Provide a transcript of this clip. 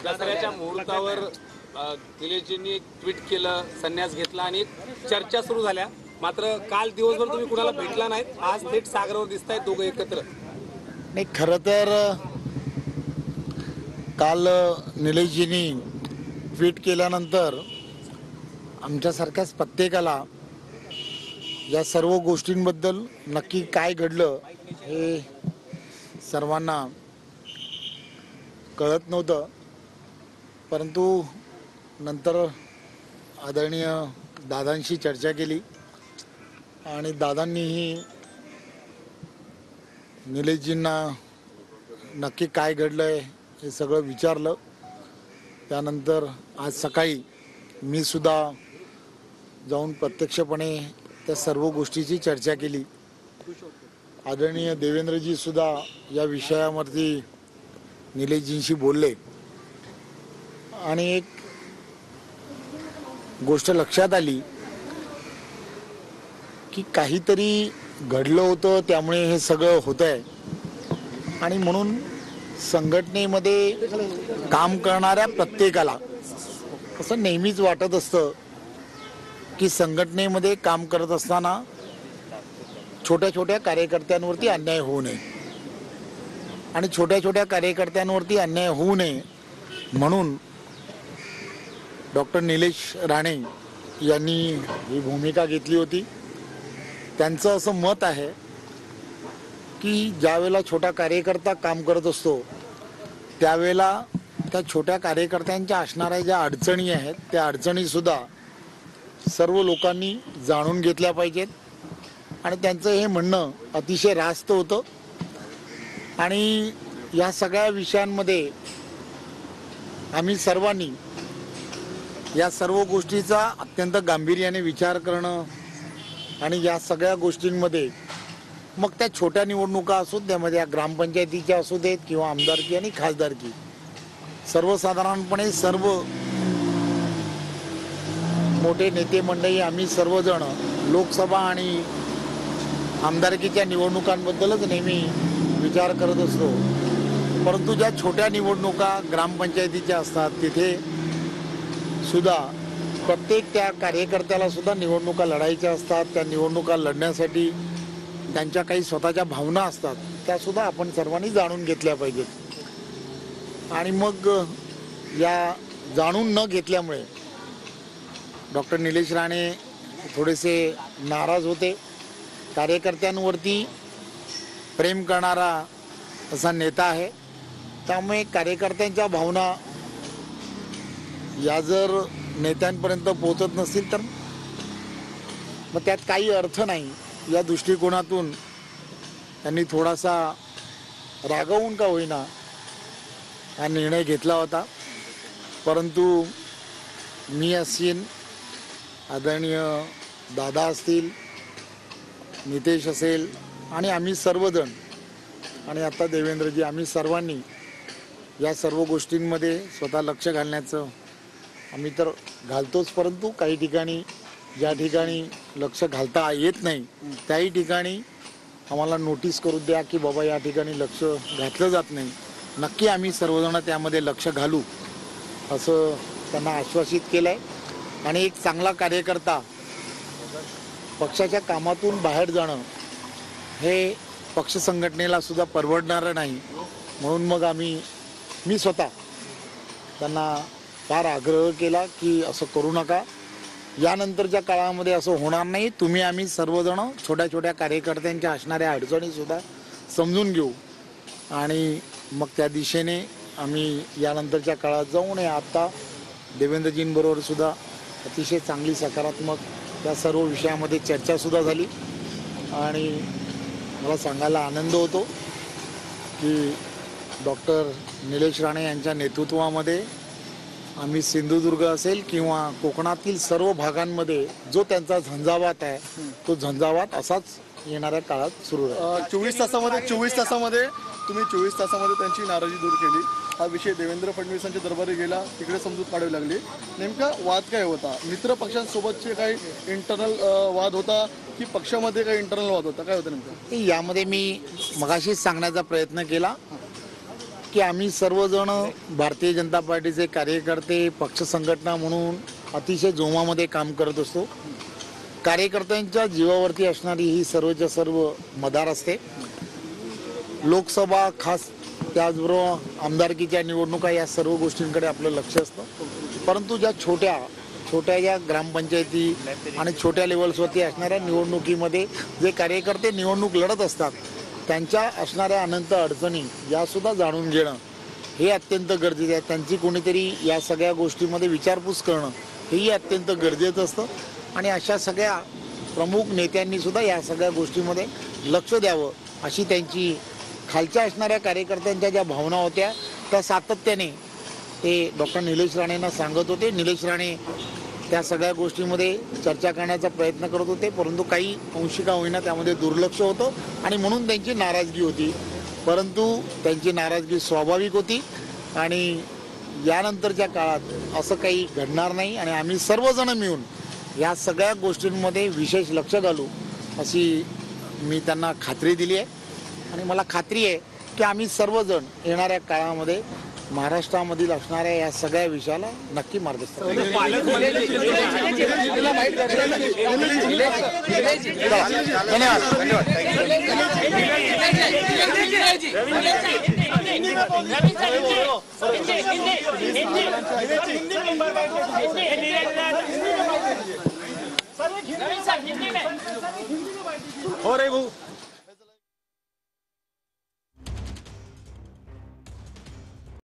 दसऱ्याच्या मुहूर्तावर निलेशजींनी एक ट्विट केलं, संन्यास घेतला आणि चर्चा सुरू झाल्या. मात्र काल दिवसभर तुम्ही कुणाला भेटला नाहीत, आज थेट सागरावर दिसतायत दोघं एकत्र. नाही, खरं तर काल निलेशजींनी ट्विट केल्यानंतर आमच्यासारख्याच प्रत्येकाला या सर्व गोष्टींबद्दल नक्की काय घडलं हे सर्वांना कळत नव्हतं. परंतु नंतर आदरणीय दादांशी चर्चा केली आणि दादांनीही निलेशजींना नक्की काय घडलंय हे सगळं विचारलं. त्यानंतर आज सकाळी मी सुद्धा जाऊन प्रत्यक्षपणे त्या सर्व गोष्टीची चर्चा केली. आदरणीय देवेंद्रजी सुद्धा या विषयावरती निलेशजींशी बोलले आणि एक गोष्ट लक्षात आली की काहीतरी घडलं होतं, त्यामुळे हे सगळं होतंय. आणि म्हणून संघटनेमध्ये काम करणाऱ्या प्रत्येकाला असं नेहमीच वाटत असतं की संघटनेमध्ये काम करत असताना छोट्या छोट्या कार्यकर्त्यांवरती अन्याय होऊ नये आणि छोट्या छोट्या कार्यकर्त्यांवरती अन्याय होऊ नये म्हणून डॉक्टर निलेश राणे यांनी ही भूमिका घेतली होती. त्यांचं असं मत आहे की ज्यावेळेला छोटा कार्यकर्ता काम करत असतो त्यावेळेला त्या छोट्या कार्यकर्त्यांच्या असणाऱ्या ज्या अडचणी आहेत त्या अडचणीसुद्धा सर्व लोकांनी जाणून घेतल्या पाहिजेत. आणि त्यांचं हे म्हणणं अतिशय रास्त होतं. आणि या सगळ्या विषयांमध्ये आम्ही सर्वांनी या सर्व गोष्टीचा अत्यंत गांभीर्याने विचार करणं आणि या सगळ्या गोष्टींमध्ये मग त्या छोट्या निवडणुका असोत, त्यामध्ये ग्रामपंचायतीच्या असू देत किंवा आमदारकी आणि खासदारकी, सर्वसाधारणपणे सर्व मोठे नेते मंडळी आम्ही सर्वजण लोकसभा आणि आमदारकीच्या निवडणुकांबद्दलच नेहमी विचार करत असतो. परंतु ज्या छोट्या निवडणुका ग्रामपंचायतीच्या असतात तिथे सुद्धा प्रत्येक त्या कार्यकर्त्याला सुद्धा निवडणुका लढायच्या असतात. त्या निवडणुका लढण्यासाठी त्यांच्या काही स्वतःच्या भावना असतात, त्यासुद्धा आपण सर्वांनी जाणून घेतल्या पाहिजेत. आणि मग या जाणून न घेतल्यामुळे डॉक्टर निलेश राणे थोडेसे नाराज होते. कार्यकर्त्यांवरती प्रेम करणारा असा नेता आहे, त्यामुळे कार्यकर्त्यांच्या भावना या जर नेत्यांपर्यंत पोहोचत नसतील तर मग त्यात काही अर्थ नाही. या दृष्टिकोनातून त्यांनी थोडासा रागावून का होईना हा निर्णय घेतला होता. परंतु मी असेन, आदरणीय दादा असतील, नितेश असेल आणि आम्ही सर्वजण आणि आता देवेंद्रजी, आम्ही सर्वांनी या सर्व गोष्टींमध्ये स्वतः लक्ष घालण्याचं आम्ही तर घालतोच. परंतु काही ठिकाणी ज्या ठिकाणी लक्ष घालता येत नाही त्याही ठिकाणी आम्हाला नोटीस करू द्या की बाबा या ठिकाणी लक्ष घातलं जात नाही. नक्की आम्ही सर्वजण त्यामध्ये लक्ष घालू असं त्यांना आश्वासित केलं आहे. आणि एक चांगला कार्यकर्ता पक्षाच्या कामातून बाहेर जाणं हे पक्ष संघटनेला सुद्धा परवडणारं नाही. म्हणून मग मी स्वतः त्यांना फार आग्रह केला की असं करू नका, यानंतरच्या काळामध्ये असं होणार नाही. तुम्ही आम्ही सर्वजण छोट्या छोट्या कार्यकर्त्यांच्या असणाऱ्या अडचणीसुद्धा समजून घेऊ आणि मग त्या दिशेने आम्ही यानंतरच्या काळात जाऊ. आणि आता देवेंद्रजींबरोबर सुद्धा अतिशय चांगली सकारात्मक त्या सर्व विषयामध्ये चर्चासुद्धा झाली. आणि मला सांगायला आनंद होतो की डॉक्टर निलेश राणे यांच्या नेतृत्वामध्ये आम्ही सिंधुदुर्ग असेल किंवा कोकणातील सर्व भागांमध्ये जो त्यांचा झंझावात आहे तो झंझावात असाच येणाऱ्या काळात सुरू राहील. 24 तासामध्ये तुम्ही 24 तासामध्ये त्यांची नाराजी दूर केली. हा विषय देवेंद्र फडणवीसांच्या दरबारी गेला, तिकडे समजूत काढावी लागली. नेमका वाद काय होता? मित्र पक्षांसोबतचे काही इंटरनल वाद होता की पक्षामध्ये काही इंटरनल वाद होता? काय होतं नेमकं? यामध्ये मी मगाशीच सांगण्याचा प्रयत्न केला की आम्ही सर्वजण भारतीय जनता पार्टीचे कार्यकर्ते पक्ष संघटना म्हणून अतिशय जोमामध्ये काम करत असतो. कार्यकर्त्यांच्या जीवावरती असणारी ही सर्वच्या सर्व मदार असते. लोकसभा खास त्याचबरोबर आमदारकीच्या निवडणुका या सर्व गोष्टींकडे आपलं लक्ष असतं. परंतु ज्या छोट्या ज्या ग्रामपंचायती आणि छोट्या लेवल्सवरती असणाऱ्या निवडणुकीमध्ये जे कार्यकर्ते निवडणूक लढत असतात त्यांच्या असणाऱ्या अनंत अडचणी यासुद्धा जाणून घेणं हे अत्यंत गरजेचं आहे. त्यांची कोणीतरी या सगळ्या गोष्टीमध्ये विचारपूस करणं हेही अत्यंत गरजेचं असतं. आणि अशा सगळ्या प्रमुख नेत्यांनी सुद्धा या सगळ्या गोष्टीमध्ये लक्ष द्यावं अशी त्यांची खालच्या असणाऱ्या कार्यकर्त्यांच्या ज्या भावना होत्या त्या सातत्याने ते डॉक्टर निलेश राणेंना सांगत होते. निलेश राणे त्या सगळ्या गोष्टीमध्ये चर्चा करण्याचा प्रयत्न करत होते, परंतु काही अंशी का होईना त्यामध्ये दुर्लक्ष होतं आणि म्हणून त्यांची नाराजगी होती. परंतु त्यांची नाराजगी स्वाभाविक होती आणि यानंतरच्या काळात असं काही घडणार नाही आणि आम्ही सर्वजण मिळून या सगळ्या गोष्टींमध्ये विशेष लक्ष घालू अशी मी त्यांना खात्री दिली आहे. आणि मला खात्री आहे की आम्ही सर्वजण येणाऱ्या काळामध्ये महाराष्ट्रामधील असणाऱ्या या सगळ्या विषयाला नक्की मार्गदर्शन करू. हो रे भाऊ.